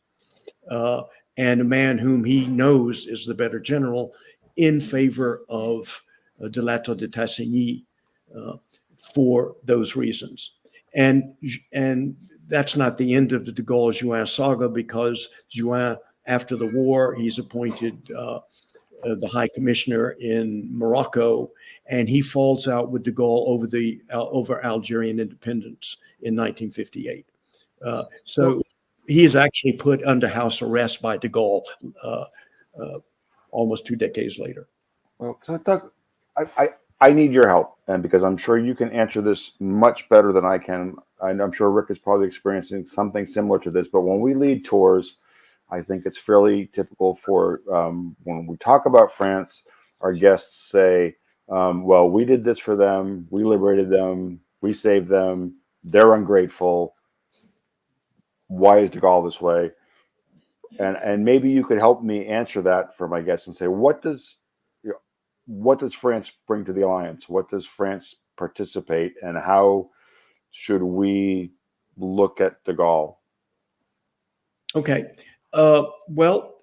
and a man whom he knows is the better general in favor of de Lattre de Tassigny for those reasons. And that's not the end of the de Gaulle-Juin saga, because Juin, after the war, he's appointed the High Commissioner in Morocco, and he falls out with de Gaulle over Algerian independence in 1958. So he is actually put under house arrest by de Gaulle almost 2 decades later. Well, so Doug, I need your help, and because I'm sure you can answer this much better than I can. I'm sure Rick is probably experiencing something similar to this, but when we lead tours, I think it's fairly typical for when we talk about France, our guests say, well, we did this for them, we liberated them, we saved them, they're ungrateful. Why is de Gaulle this way? And maybe you could help me answer that for my guests and say, what does France bring to the alliance? What does France participate, and how should we look at de Gaulle? Okay. Well,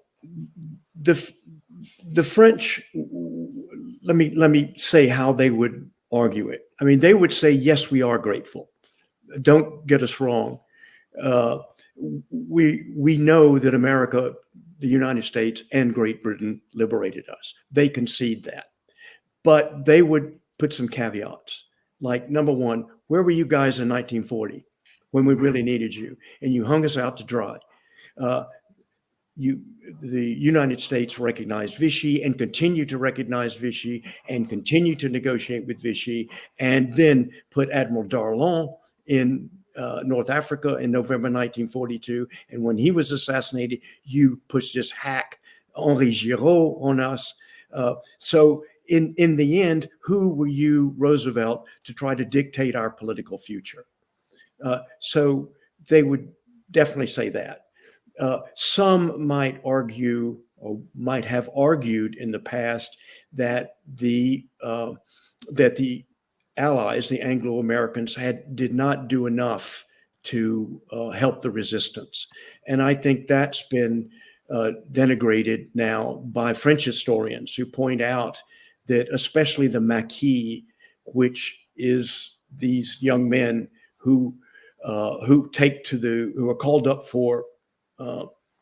the French, let me say how they would argue it. I mean, they would say, yes, we are grateful. Don't get us wrong. We know that America, the United States, and Great Britain liberated us. They concede that. But they would put some caveats. Like, number one, where were you guys in 1940 when we really needed you? And you hung us out to dry. The United States recognized Vichy and continued to recognize Vichy and continued to negotiate with Vichy, and then put Admiral Darlan in North Africa in November 1942. And when he was assassinated, you pushed this hack, Henri Giraud, on us. So in the end, who were you, Roosevelt, to try to dictate our political future? So they would definitely say that. Some might argue, or might have argued in the past, that the Allies, the Anglo-Americans, did not do enough to help the resistance, and I think that's been denigrated now by French historians who point out that especially the Maquis, which is these young men who are called up for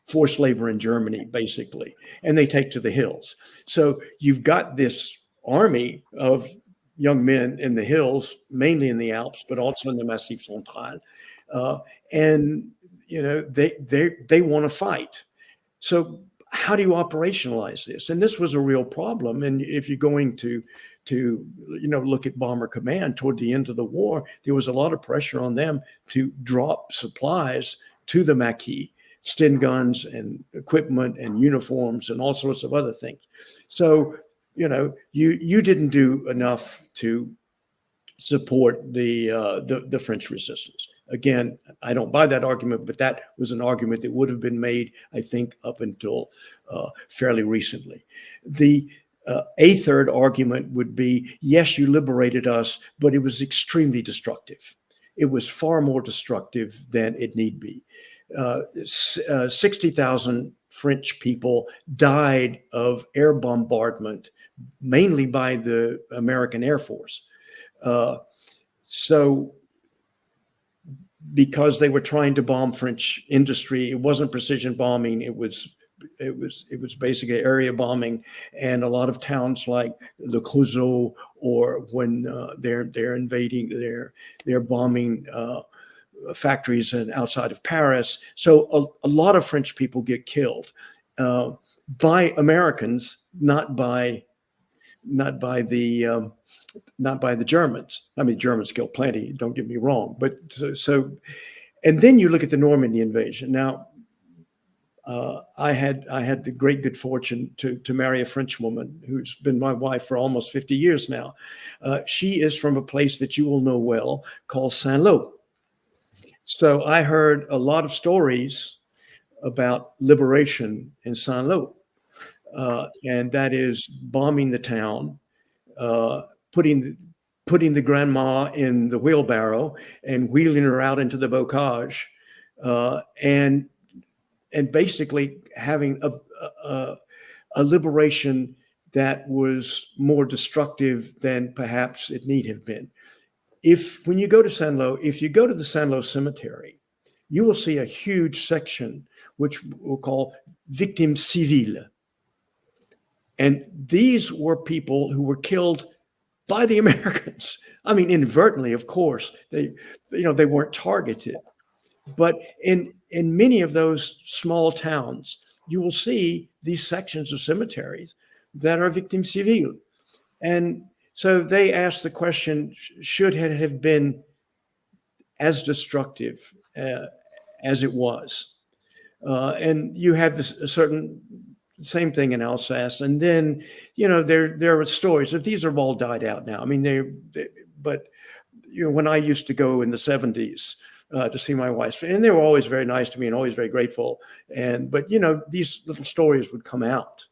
forced labor in Germany, basically, and they take to the hills. So you've got this army of young men in the hills, mainly in the Alps, but also in the Massif Central, and they want to fight. So how do you operationalize this? And this was a real problem. And if you're going to look at Bomber Command toward the end of the war, there was a lot of pressure on them to drop supplies to the Maquis, Sten guns and equipment and uniforms and all sorts of other things. So, you didn't do enough to support the French resistance. Again, I don't buy that argument, but that was an argument that would have been made, I think, up until fairly recently. A third argument would be, yes, you liberated us, but it was extremely destructive. It was far more destructive than it need be. 60,000 French people died of air bombardment, mainly by the American Air Force. So because they were trying to bomb French industry, it wasn't precision bombing. It was basically area bombing, and a lot of towns like Le Creusot, or when they're invading, they're bombing factories outside of Paris. So a lot of French people get killed by Americans, not by the Germans. I mean, Germans killed plenty, don't get me wrong. But so and then you look at the Normandy invasion. Now, I had the great good fortune to marry a French woman who's been my wife for almost 50 years now. She is from a place that you will know well called Saint-Lô. So I heard a lot of stories about liberation in Saint-Lô, and that is bombing the town, putting the grandma in the wheelbarrow and wheeling her out into the bocage, and basically having a liberation that was more destructive than perhaps it need have been. When you go to Saint-Lô, if you go to the Saint-Lô cemetery, you will see a huge section which we'll call victimes civiles. And these were people who were killed by the Americans. I mean, inadvertently, of course. They weren't targeted. But in many of those small towns, you will see these sections of cemeteries that are victimes civiles. And so they asked the question, should it have been as destructive as it was? And you have this same thing in Alsace. And then, there are stories. If these are all died out now. I mean, but when I used to go in the 70s to see my wife, and they were always very nice to me and always very grateful. But these little stories would come out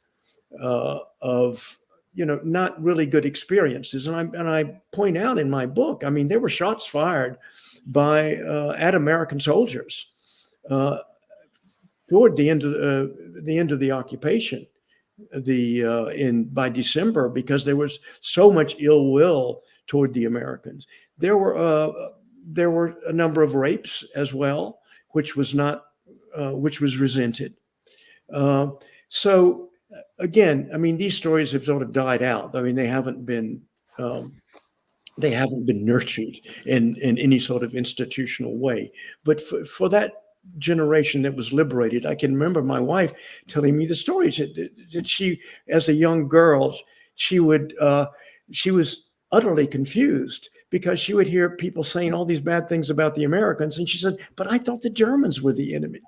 of not really good experiences. And I point out in my book, I mean, there were shots fired at American soldiers toward the end of the occupation, by December, because there was so much ill will toward the Americans. There were a number of rapes as well, which was resented. So again, I mean, these stories have sort of died out. I mean, they haven't been nurtured in any sort of institutional way. But for that generation that was liberated, I can remember my wife telling me the stories that she, as a young girl, she was utterly confused because she would hear people saying all these bad things about the Americans, and she said, "But I thought the Germans were the enemy."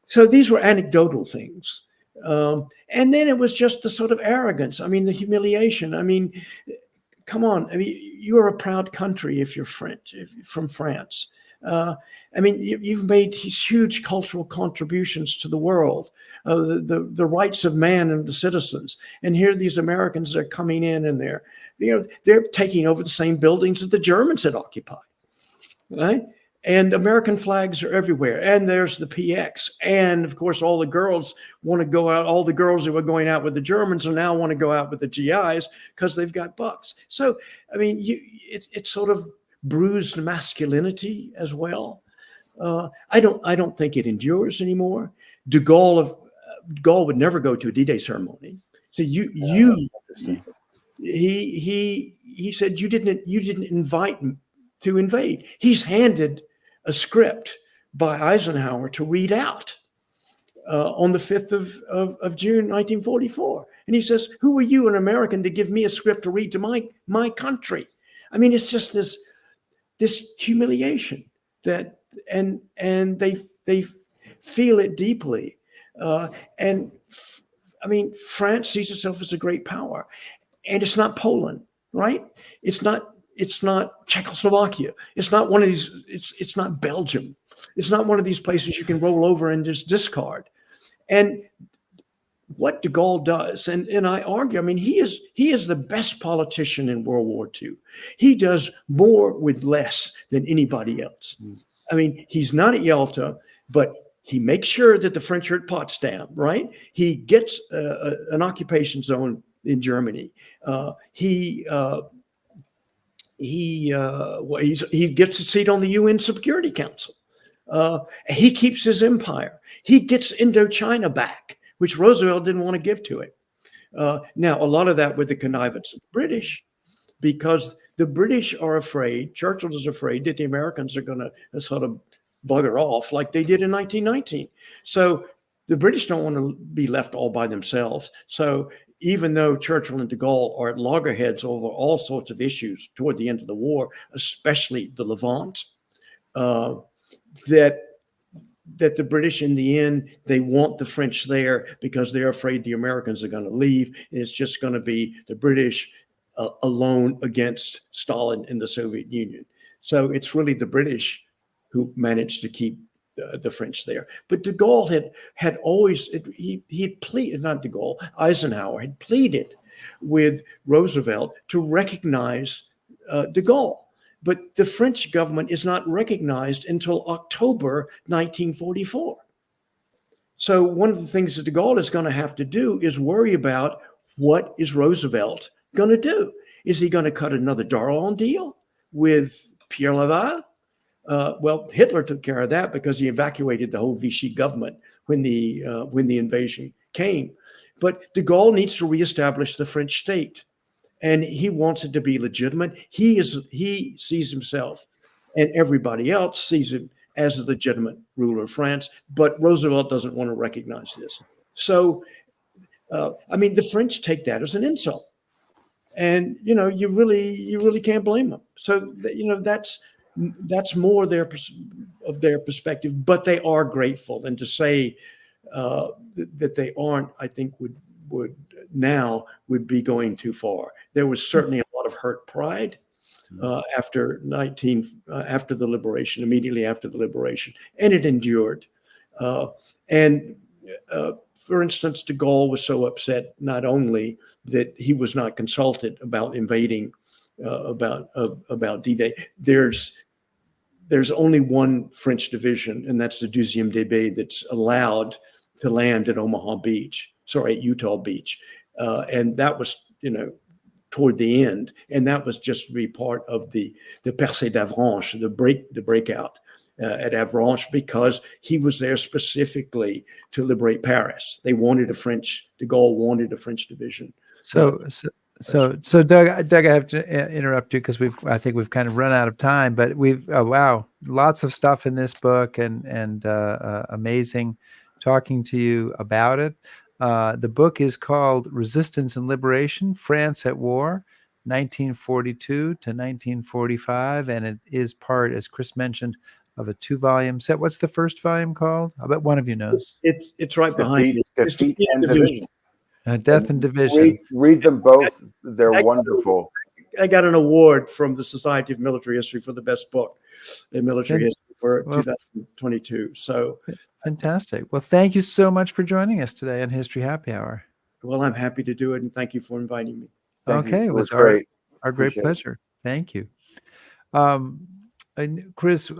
So these were anecdotal things. And then it was just the sort of arrogance. I mean, the humiliation. I mean, come on. I mean, you're a proud country if you're French, from France. I mean, you've made these huge cultural contributions to the world, the rights of man and the citizens. And here these Americans are coming in, and they're taking over the same buildings that the Germans had occupied, right? And American flags are everywhere. And there's the PX. And of course, all the girls want to go out. All the girls who were going out with the Germans are now want to go out with the GIs because they've got bucks. So, I mean, it's sort of bruised masculinity as well. I don't think it endures anymore. De Gaulle would never go to a D-Day ceremony. So he said you didn't invite him to invade. He's handed a script by Eisenhower to read out on the 5th of June, 1944. And he says, who are you, an American, to give me a script to read to my country? I mean, it's just this humiliation that, and they feel it deeply. And I mean, France sees itself as a great power, and it's not Poland, right? It's not Czechoslovakia. It's not one of these. It's not Belgium. It's not one of these places you can roll over and just discard. And what de Gaulle does, and I argue, I mean, he is the best politician in World War II. He does more with less than anybody else. I mean, he's not at Yalta, but he makes sure that the French are at Potsdam, right? He gets an occupation zone in Germany. He gets a seat on the UN Security Council. He keeps his empire. He gets Indochina back, which Roosevelt didn't want to give to him. Now, a lot of that with the connivance of the British, because the British are afraid, Churchill is afraid that the Americans are going to sort of bugger off like they did in 1919. So the British don't want to be left all by themselves. So even though Churchill and de Gaulle are at loggerheads over all sorts of issues toward the end of the war, especially the Levant, that the British, in the end, they want the French there because they're afraid the Americans are going to leave. And it's just going to be the British alone against Stalin and the Soviet Union. So it's really the British who managed to keep the French there. But de Gaulle had always, he had pleaded, not de Gaulle, Eisenhower had pleaded with Roosevelt to recognize de Gaulle. But the French government is not recognized until October 1944. So one of the things that de Gaulle is going to have to do is worry about, what is Roosevelt going to do? Is he going to cut another Darlan deal with Pierre Laval? Well, Hitler took care of that because he evacuated the whole Vichy government when the invasion came. But de Gaulle needs to reestablish the French state, and he wants it to be legitimate. He sees himself, and everybody else sees him as a legitimate ruler of France. But Roosevelt doesn't want to recognize this. So, I mean, the French take that as an insult, and you really can't blame them. So, that's more of their perspective, but they are grateful. And to say that they aren't, I think would be going too far. There was certainly a lot of hurt pride after the liberation, immediately after the liberation, and it endured. For instance, de Gaulle was so upset not only that he was not consulted about invading, about D-Day. There's only one French division, and that's the 12e DB, that's allowed to land at Utah Beach. And that was, toward the end. And that was just to be part of the percée d'Avranches, the breakout at Avranches, because he was there specifically to liberate Paris. De Gaulle wanted a French division. So Doug, I have to interrupt you because I think we've kind of run out of time, but lots of stuff in this book, and amazing talking to you about it. The book is called Resistance and Liberation, France at War, 1942 to 1945, and it is part, as Chris mentioned, of a 2-volume set. What's the first volume called? I bet one of you knows. It's right behind you. Defeat and Division. Death and Division. Read them both. They're wonderful. I got an award from the Society of Military History for the best book in military history for 2022. So fantastic. Well, thank you so much for joining us today on History Happy Hour. Well, I'm happy to do it, and thank you for inviting me. It was great. Our great pleasure. Thank you. And Chris,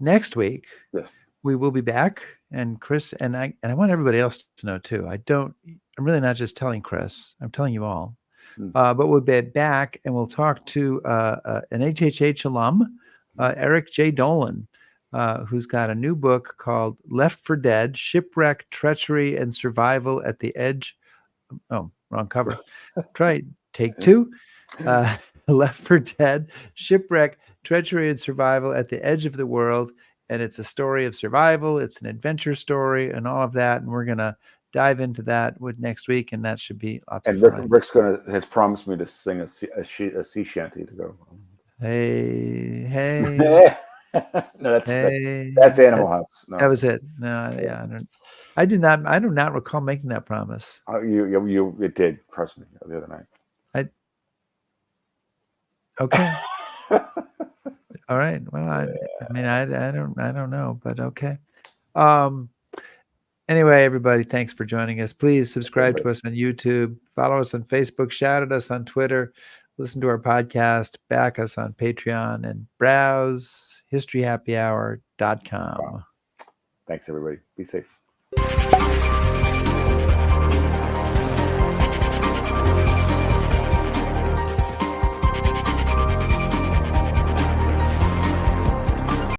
next week Yes. we will be back, and Chris and I want everybody else to know too. I'm really not just telling Chris. I'm telling you all. But we'll be back, and we'll talk to an HHH alum, Eric J. Dolan, who's got a new book called "Left for Dead: Shipwreck, Treachery, and Survival at the Edge." Oh, wrong cover. Try take two. Left for Dead: Shipwreck, Treachery, and Survival at the Edge of the World. And it's a story of survival. It's an adventure story and all of that. And we're going to dive into that with next week. And that should be lots of fun. Rick's has promised me to sing a sea shanty to go. Hey. No, that's Animal House. No. That was it. No, yeah. I do not recall making that promise. It did, trust me, the other night. Okay. All right. Well, I mean, I don't know, but okay. Anyway, everybody, thanks for joining us. Please subscribe to us on YouTube, follow us on Facebook, shout at us on Twitter, listen to our podcast, back us on Patreon, and browse historyhappyhour.com. Wow. Thanks, everybody. Be safe.